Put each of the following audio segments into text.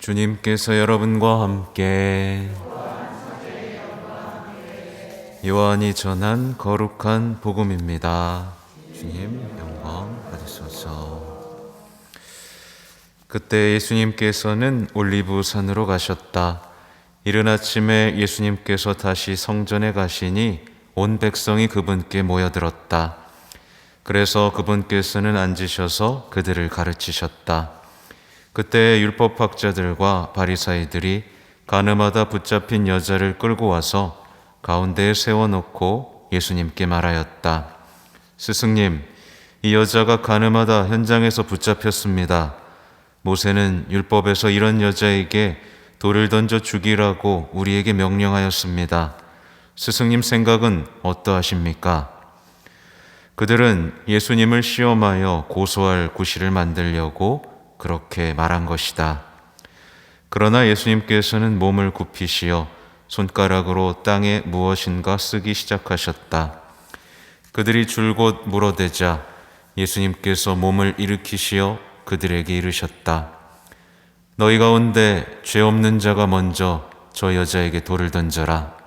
주님께서 여러분과 함께 요한이 전한 거룩한 복음입니다. 주님 영광 받으소서. 그때 예수님께서는 올리브산으로 가셨다. 이른 아침에 예수님께서 다시 성전에 가시니 온 백성이 그분께 모여들었다. 그래서 그분께서는 앉으셔서 그들을 가르치셨다. 그때 율법학자들과 바리사이들이 가늠하다 붙잡힌 여자를 끌고 와서 가운데에 세워놓고 예수님께 말하였다. 스승님, 이 여자가 가늠하다 현장에서 붙잡혔습니다. 모세는 율법에서 이런 여자에게 돌을 던져 죽이라고 우리에게 명령하였습니다. 스승님 생각은 어떠하십니까? 그들은 예수님을 시험하여 고소할 구실을 만들려고 그렇게 말한 것이다. 그러나 예수님께서는 몸을 굽히시어 손가락으로 땅에 무엇인가 쓰기 시작하셨다. 그들이 줄곧 물어대자 예수님께서 몸을 일으키시어 그들에게 이르셨다. 너희 가운데 죄 없는 자가 먼저 저 여자에게 돌을 던져라.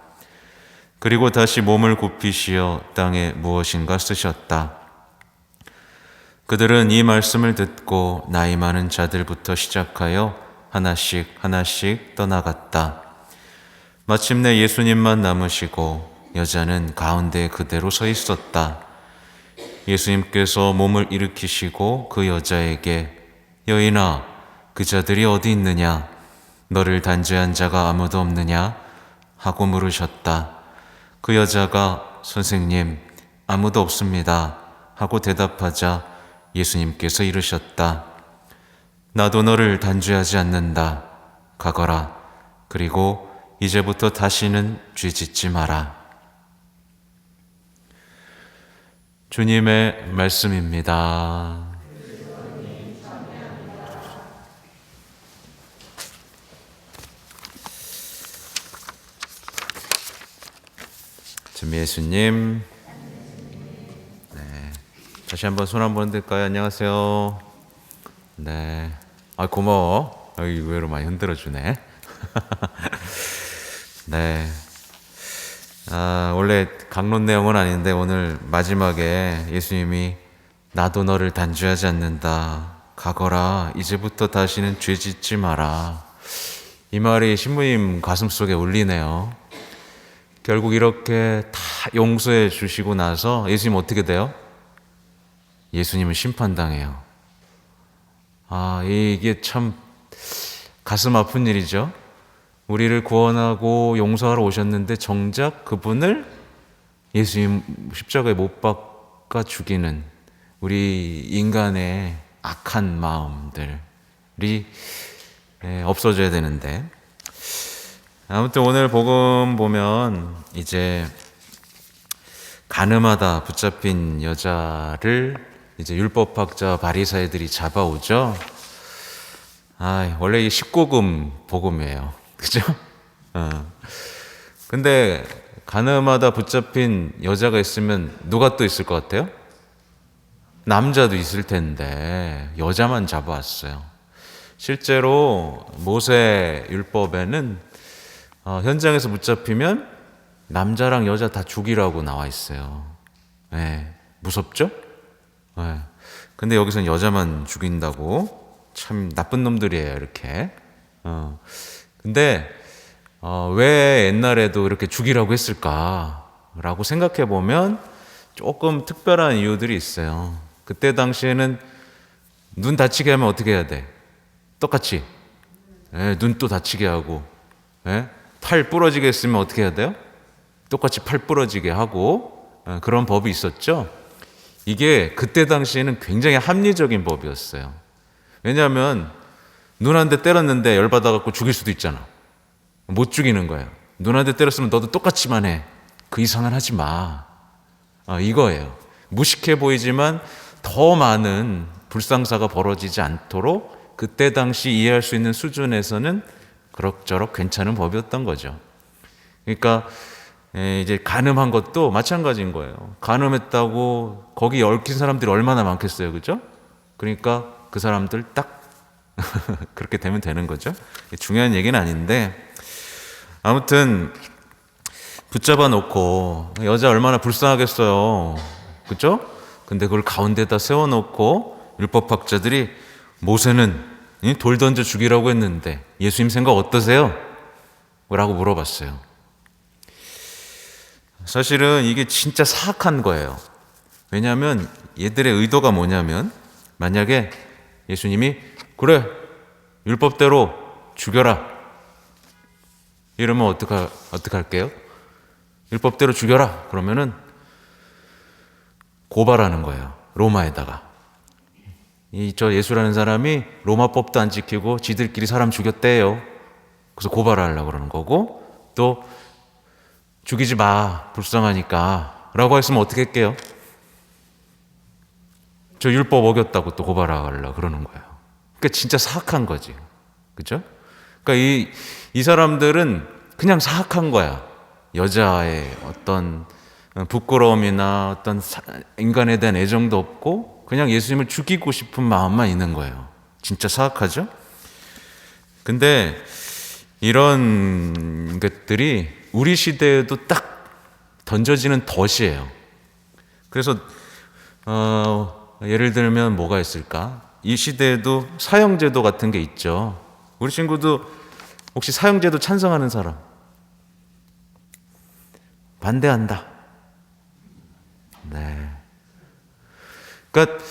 그리고 다시 몸을 굽히시어 땅에 무엇인가 쓰셨다. 그들은 이 말씀을 듣고 나이 많은 자들부터 시작하여 하나씩 하나씩 떠나갔다. 마침내 예수님만 남으시고 여자는 가운데 그대로 서 있었다. 예수님께서 몸을 일으키시고 그 여자에게 여인아, 그 자들이 어디 있느냐? 너를 단죄한 자가 아무도 없느냐? 하고 물으셨다. 그 여자가 선생님, 아무도 없습니다. 하고 대답하자 예수님께서 이르셨다. 나도 너를 단죄하지 않는다. 가거라. 그리고 이제부터 다시는 죄 짓지 마라. 주님의 말씀입니다. 참 예수님. 다시 한번 손 한번 들까요? 안녕하세요. 네. 고마워. 의외로 많이 흔들어주네. 네. 원래 강론 내용은 아닌데 오늘 마지막에 예수님이 나도 너를 단죄하지 않는다. 가거라. 이제부터 다시는 죄 짓지 마라. 이 말이 신부님 가슴속에 울리네요. 결국 이렇게 다 용서해 주시고 나서 예수님 어떻게 돼요? 예수님은 심판당해요. 이게 참 가슴 아픈 일이죠. 우리를 구원하고 용서하러 오셨는데 정작 그분을 예수님 십자가에 못 박아 죽이는 우리 인간의 악한 마음들이 없어져야 되는데, 아무튼 오늘 복음 보면 이제 가늠하다 붙잡힌 여자를 이제 율법학자 바리사이들이 잡아오죠. 원래 이 19금 복음이에요. 그죠? 근데 가늠하다 붙잡힌 여자가 있으면 누가 또 있을 것 같아요? 남자도 있을 텐데 여자만 잡아왔어요. 실제로 모세 율법에는 현장에서 붙잡히면 남자랑 여자 다 죽이라고 나와 있어요. 무섭죠? 근데 여기서는 여자만 죽인다고. 참 나쁜 놈들이에요, 이렇게. 근데 왜 옛날에도 이렇게 죽이라고 했을까라고 생각해 보면 조금 특별한 이유들이 있어요. 그때 당시에는 눈 다치게 하면 어떻게 해야 돼? 똑같이 눈 또 다치게 하고, 팔 부러지게 했으면 어떻게 해야 돼요? 똑같이 팔 부러지게 하고, 그런 법이 있었죠. 이게 그때 당시에는 굉장히 합리적인 법이었어요. 왜냐하면 눈 한 대 때렸는데 열받아갖고 죽일 수도 있잖아. 못 죽이는 거예요. 눈 한 대 때렸으면 너도 똑같이만 해. 그 이상은 하지 마. 이거예요. 무식해 보이지만 더 많은 불상사가 벌어지지 않도록 그때 당시 이해할 수 있는 수준에서는 그럭저럭 괜찮은 법이었던 거죠. 그러니까 이제 간음한 것도 마찬가지인 거예요. 간음했다고 거기 얽힌 사람들이 얼마나 많겠어요, 그죠? 그러니까 그 사람들 딱 그렇게 되면 되는 거죠. 중요한 얘기는 아닌데, 아무튼 붙잡아 놓고 여자 얼마나 불쌍하겠어요. 그죠? 근데 그걸 가운데다 세워놓고 율법학자들이 모세는 돌 던져 죽이라고 했는데 예수님 생각 어떠세요? 라고 물어봤어요. 사실은 이게 진짜 사악한 거예요. 왜냐하면 얘들의 의도가 뭐냐면, 만약에 예수님이 그래 율법대로 죽여라 이러면 어떡할게요? 율법대로 죽여라 그러면은 고발하는 거예요. 로마에다가. 저 예수라는 사람이 로마법도 안 지키고 지들끼리 사람 죽였대요. 그래서 고발하려고 그러는 거고, 또 죽이지 마 불쌍하니까 라고 했으면 어떻게 할게요? 저 율법 어겼다고 또 고발하려고 그러는 거예요. 그러니까 진짜 사악한 거지. 그죠? 그러니까 이 사람들은 그냥 사악한 거야. 여자의 어떤 부끄러움이나 어떤 인간에 대한 애정도 없고 그냥 예수님을 죽이고 싶은 마음만 있는 거예요. 진짜 사악하죠? 근데 이런 것들이 우리 시대에도 딱 던져지는 덫이에요. 그래서 예를 들면 뭐가 있을까? 이 시대에도 사형제도 같은 게 있죠. 우리 친구도 혹시 사형제도 찬성하는 사람? 반대한다. 네. 그러니까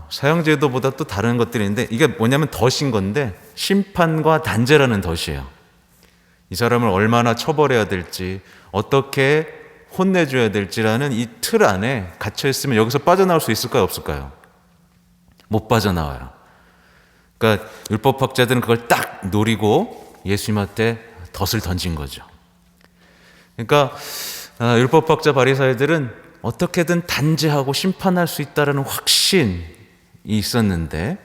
사형제도보다 또 다른 것들이 있는데, 이게 뭐냐면 덫인 건데, 심판과 단죄라는 덫이에요. 이 사람을 얼마나 처벌해야 될지, 어떻게 혼내줘야 될지라는 이 틀 안에 갇혀 있으면 여기서 빠져나올 수 있을까요, 없을까요? 못 빠져나와요. 그러니까 율법학자들은 그걸 딱 노리고 예수님한테 덫을 던진 거죠. 그러니까 율법학자 바리사이들은 어떻게든 단죄하고 심판할 수 있다는 확신이 있었는데,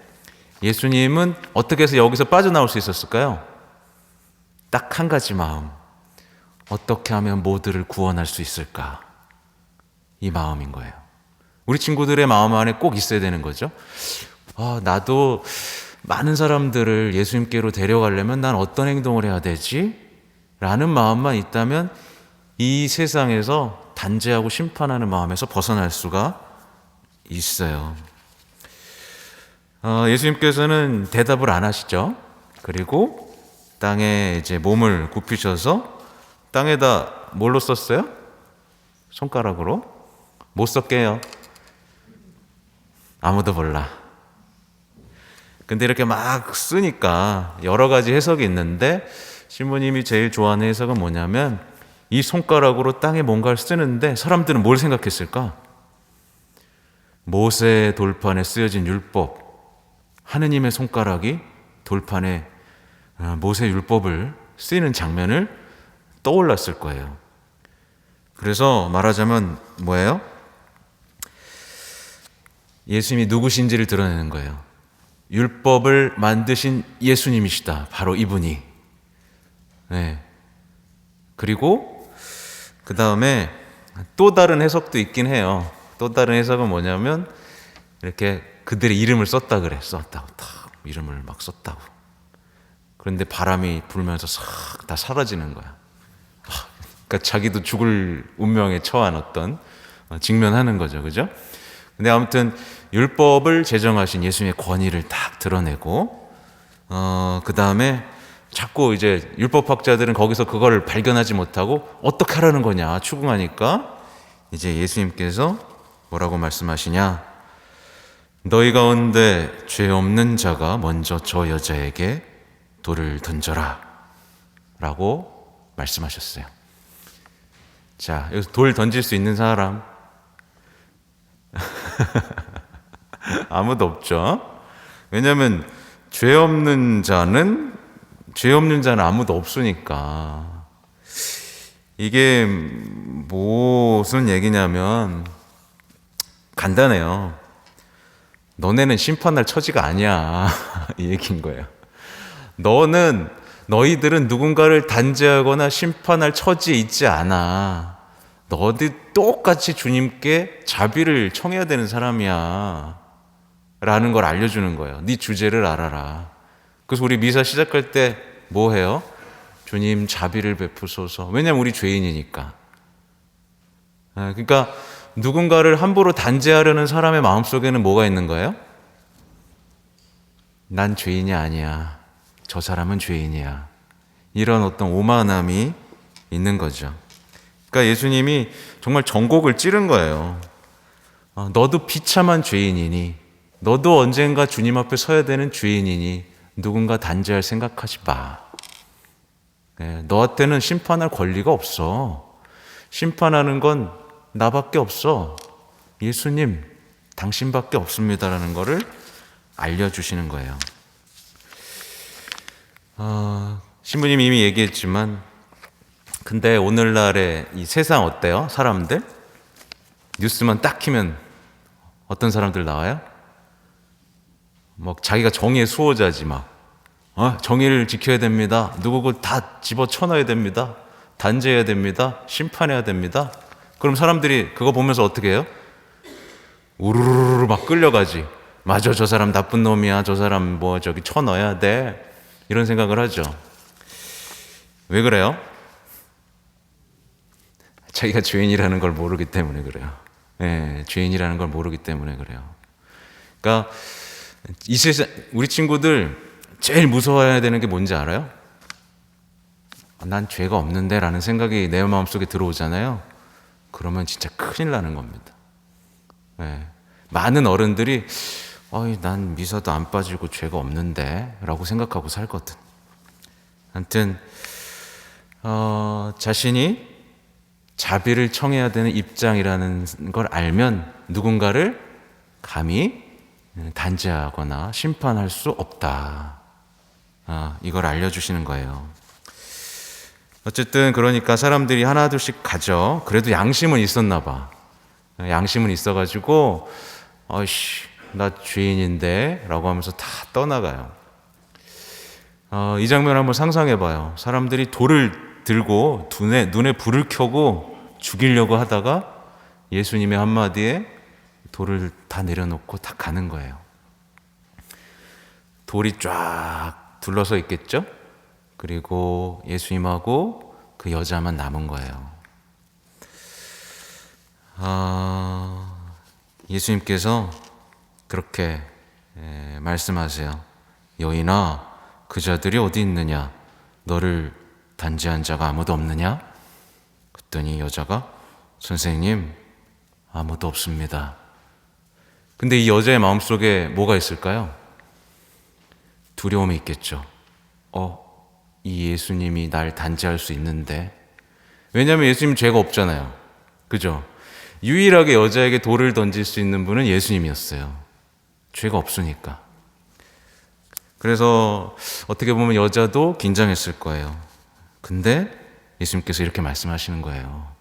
예수님은 어떻게 해서 여기서 빠져나올 수 있었을까요? 딱 한 가지 마음. 어떻게 하면 모두를 구원할 수 있을까? 이 마음인 거예요. 우리 친구들의 마음 안에 꼭 있어야 되는 거죠. 나도 많은 사람들을 예수님께로 데려가려면 난 어떤 행동을 해야 되지? 라는 마음만 있다면 이 세상에서 단죄하고 심판하는 마음에서 벗어날 수가 있어요. 예수님께서는 대답을 안 하시죠. 그리고 땅에 이제 몸을 굽히셔서 땅에다 뭘로 썼어요? 손가락으로? 못 썼게요. 아무도 몰라. 근데 이렇게 막 쓰니까 여러 가지 해석이 있는데, 신부님이 제일 좋아하는 해석은 뭐냐면, 이 손가락으로 땅에 뭔가를 쓰는데 사람들은 뭘 생각했을까? 모세 돌판에 쓰여진 율법, 하느님의 손가락이 돌판에 모세 율법을 쓰이는 장면을 떠올랐을 거예요. 그래서 말하자면 뭐예요? 예수님이 누구신지를 드러내는 거예요. 율법을 만드신 예수님이시다. 바로 이분이. 네. 그리고 그 다음에 또 다른 해석도 있긴 해요. 또 다른 해석은 뭐냐면, 이렇게 그들의 이름을 썼다 그래. 썼다고. 딱 이름을 막 썼다고. 그런데 바람이 불면서 싹 다 사라지는 거야. 그러니까 자기도 죽을 운명에 처한 어떤 직면하는 거죠. 그죠? 근데 아무튼 율법을 제정하신 예수님의 권위를 딱 드러내고, 그 다음에 자꾸 이제 율법학자들은 거기서 그걸 발견하지 못하고 어떻게 하라는 거냐 추궁하니까, 이제 예수님께서 뭐라고 말씀하시냐? 너희 가운데 죄 없는 자가 먼저 저 여자에게 돌을 던져라 라고 말씀하셨어요. 자, 여기서 돌 던질 수 있는 사람 아무도 없죠. 왜냐하면 죄 없는 자는 아무도 없으니까. 이게 무슨 얘기냐면 간단해요. 너네는 심판할 처지가 아니야. 이 얘기인 거예요. 너희들은 누군가를 단죄하거나 심판할 처지에 있지 않아. 너희들 똑같이 주님께 자비를 청해야 되는 사람이야 라는 걸 알려주는 거예요. 네 주제를 알아라. 그래서 우리 미사 시작할 때 뭐 해요? 주님 자비를 베푸소서. 왜냐면 우리 죄인이니까. 그러니까 누군가를 함부로 단죄하려는 사람의 마음속에는 뭐가 있는 거예요? 난 죄인이 아니야. 저 사람은 죄인이야. 이런 어떤 오만함이 있는 거죠. 그러니까 예수님이 정말 전곡을 찌른 거예요. 너도 비참한 죄인이니, 너도 언젠가 주님 앞에 서야 되는 죄인이니 누군가 단죄할 생각하지 마. 너한테는 심판할 권리가 없어. 심판하는 건 나밖에 없어. 예수님, 당신밖에 없습니다라는 것을 알려주시는 거예요. 신부님 이미 얘기했지만, 근데 오늘날의 이 세상 어때요? 사람들? 뉴스만 딱 키면 어떤 사람들 나와요? 막 자기가 정의의 수호자지 막. 정의를 지켜야 됩니다. 누구를 다 집어 쳐넣어야 됩니다. 단죄해야 됩니다. 심판해야 됩니다. 그럼 사람들이 그거 보면서 어떻게 해요? 우르르르 막 끌려가지. 맞아, 저 사람 나쁜 놈이야. 저 사람 쳐넣어야 돼. 이런 생각을 하죠. 왜 그래요? 자기가 죄인이라는 걸 모르기 때문에 그래요. 죄인이라는 걸 모르기 때문에 그래요. 그러니까 이 세상 우리 친구들 제일 무서워해야 되는 게 뭔지 알아요? 난 죄가 없는데 라는 생각이 내 마음속에 들어오잖아요. 그러면 진짜 큰일 나는 겁니다. 많은 어른들이 난 미사도 안 빠지고 죄가 없는데 라고 생각하고 살거든. 아무튼 자신이 자비를 청해야 되는 입장이라는 걸 알면 누군가를 감히 단죄하거나 심판할 수 없다. 이걸 알려주시는 거예요. 어쨌든 그러니까 사람들이 하나둘씩 가죠. 그래도 양심은 있었나 봐. 양심은 있어가지고 나 죄인인데 라고 하면서 다 떠나가요. 이 장면 한번 상상해봐요. 사람들이 돌을 들고 눈에 불을 켜고 죽이려고 하다가 예수님의 한마디에 돌을 다 내려놓고 다 가는 거예요. 돌이 쫙 둘러서 있겠죠? 그리고 예수님하고 그 여자만 남은 거예요. 예수님께서 그렇게 말씀하세요. 여인아, 그 자들이 어디 있느냐? 너를 단죄한 자가 아무도 없느냐? 그랬더니 여자가 선생님, 아무도 없습니다. 근데 이 여자의 마음속에 뭐가 있을까요? 두려움이 있겠죠. 이 예수님이 날 단죄할 수 있는데. 왜냐하면 예수님 죄가 없잖아요. 그죠? 유일하게 여자에게 돌을 던질 수 있는 분은 예수님이었어요. 죄가 없으니까. 그래서 어떻게 보면 여자도 긴장했을 거예요. 근데 예수님께서 이렇게 말씀하시는 거예요.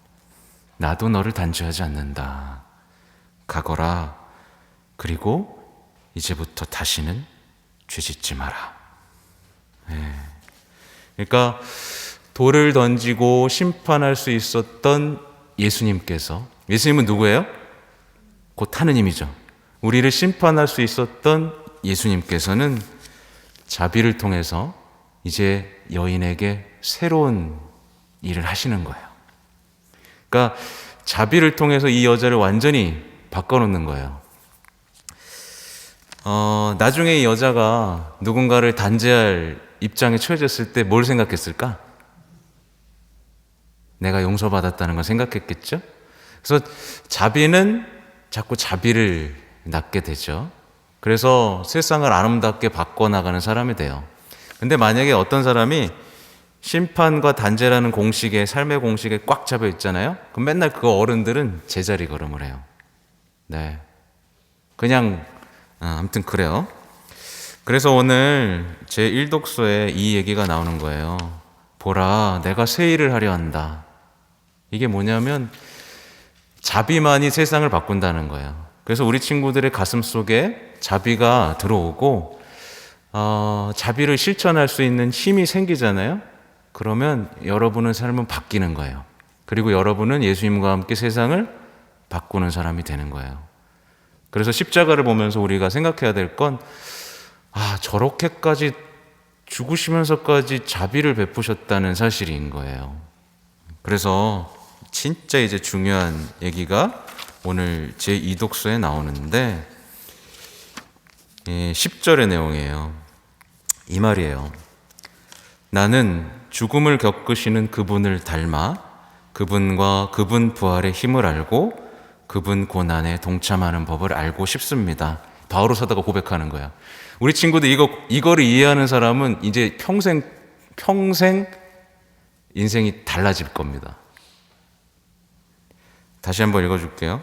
나도 너를 단죄하지 않는다. 가거라. 그리고 이제부터 다시는 죄짓지 마라. 그러니까 돌을 던지고 심판할 수 있었던 예수님께서, 예수님은 누구예요? 곧 하느님이죠. 우리를 심판할 수 있었던 예수님께서는 자비를 통해서 이제 여인에게 새로운 일을 하시는 거예요. 그러니까 자비를 통해서 이 여자를 완전히 바꿔놓는 거예요. 나중에 이 여자가 누군가를 단죄할 입장에 처해졌을 때 뭘 생각했을까? 내가 용서받았다는 걸 생각했겠죠? 그래서 자비는 자꾸 자비를 낳게 되죠. 그래서 세상을 아름답게 바꿔나가는 사람이 돼요. 근데 만약에 어떤 사람이 심판과 단죄라는 공식에, 삶의 공식에 꽉 잡혀 있잖아요? 그럼 맨날 그 어른들은 제자리 걸음을 해요. 그냥 아무튼 그래요. 그래서 오늘 제1독서에 이 얘기가 나오는 거예요. 보라, 내가 새 일을 하려 한다. 이게 뭐냐면 자비만이 세상을 바꾼다는 거예요. 그래서 우리 친구들의 가슴 속에 자비가 들어오고 자비를 실천할 수 있는 힘이 생기잖아요. 그러면 여러분의 삶은 바뀌는 거예요. 그리고 여러분은 예수님과 함께 세상을 바꾸는 사람이 되는 거예요. 그래서 십자가를 보면서 우리가 생각해야 될 건, 저렇게까지 죽으시면서까지 자비를 베푸셨다는 사실인 거예요. 그래서 진짜 이제 중요한 얘기가 오늘 제2독서에 나오는데 10절의 내용이에요. 이 말이에요. 나는 죽음을 겪으시는 그분을 닮아 그분과 그분 부활의 힘을 알고 그분 고난에 동참하는 법을 알고 싶습니다. 바오로 사도가 고백하는 거야. 우리 친구들 이거를 이해하는 사람은 이제 평생 인생이 달라질 겁니다. 다시 한번 읽어줄게요.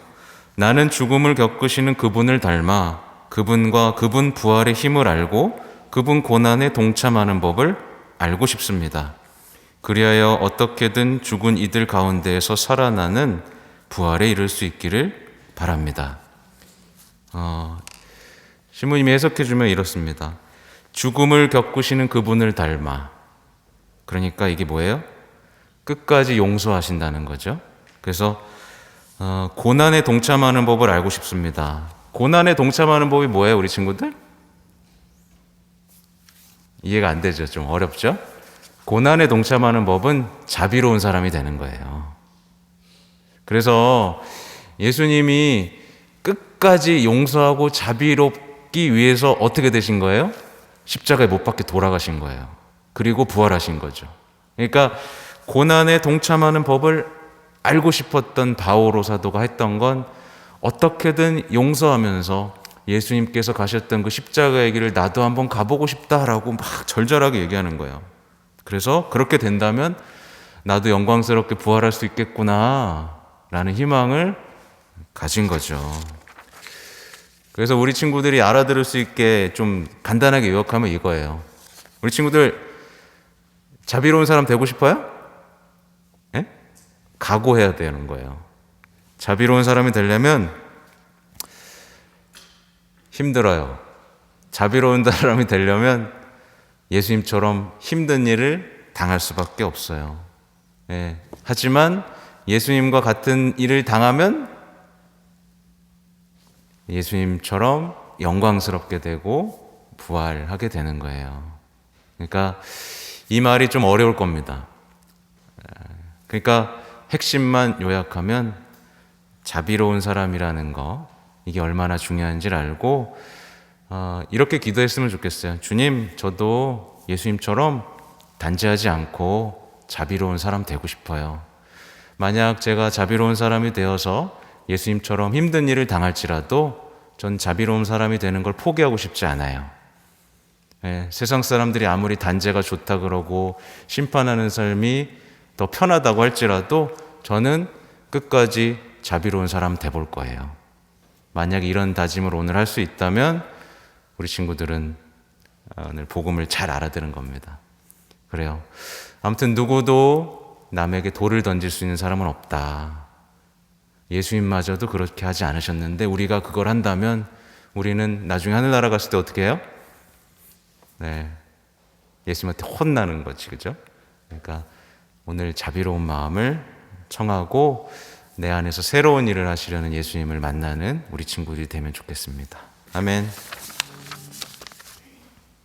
나는 죽음을 겪으시는 그분을 닮아 그분과 그분 부활의 힘을 알고 그분 고난에 동참하는 법을 알고 싶습니다. 그리하여 어떻게든 죽은 이들 가운데에서 살아나는 부활에 이를 수 있기를 바랍니다. 신부님이 해석해주면 이렇습니다. 죽음을 겪으시는 그분을 닮아. 그러니까 이게 뭐예요? 끝까지 용서하신다는 거죠. 그래서 고난에 동참하는 법을 알고 싶습니다. 고난에 동참하는 법이 뭐예요, 우리 친구들? 이해가 안 되죠? 좀 어렵죠? 고난에 동참하는 법은 자비로운 사람이 되는 거예요. 그래서 예수님이 끝까지 용서하고 자비롭기 위해서 어떻게 되신 거예요? 십자가에 못 박혀 돌아가신 거예요. 그리고 부활하신 거죠. 그러니까 고난에 동참하는 법을 알고 싶었던 바오로 사도가 했던 건 어떻게든 용서하면서 예수님께서 가셨던 그 십자가의 길을 나도 한번 가보고 싶다라고 막 절절하게 얘기하는 거예요. 그래서 그렇게 된다면 나도 영광스럽게 부활할 수 있겠구나 라는 희망을 가진 거죠. 그래서 우리 친구들이 알아들을 수 있게 좀 간단하게 요약하면 이거예요. 우리 친구들 자비로운 사람 되고 싶어요? 예? 각오해야 되는 거예요. 자비로운 사람이 되려면 힘들어요. 자비로운 사람이 되려면 예수님처럼 힘든 일을 당할 수밖에 없어요. 예. 하지만 예수님과 같은 일을 당하면 예수님처럼 영광스럽게 되고 부활하게 되는 거예요. 그러니까 이 말이 좀 어려울 겁니다. 그러니까 핵심만 요약하면 자비로운 사람이라는 거, 이게 얼마나 중요한지를 알고 이렇게 기도했으면 좋겠어요. 주님, 저도 예수님처럼 단죄하지 않고 자비로운 사람 되고 싶어요. 만약 제가 자비로운 사람이 되어서 예수님처럼 힘든 일을 당할지라도 전 자비로운 사람이 되는 걸 포기하고 싶지 않아요. 예, 세상 사람들이 아무리 단죄가 좋다 그러고 심판하는 삶이 더 편하다고 할지라도 저는 끝까지 자비로운 사람 돼볼 거예요. 만약 이런 다짐을 오늘 할 수 있다면 우리 친구들은 오늘 복음을 잘 알아들은 겁니다. 그래요. 아무튼 누구도 남에게 돌을 던질 수 있는 사람은 없다. 예수님마저도 그렇게 하지 않으셨는데 우리가 그걸 한다면 우리는 나중에 하늘나라 갔을 때 어떻게 해요? 네, 예수님한테 혼나는 거지, 그죠? 그러니까 오늘 자비로운 마음을 청하고 내 안에서 새로운 일을 하시려는 예수님을 만나는 우리 친구들이 되면 좋겠습니다. 아멘.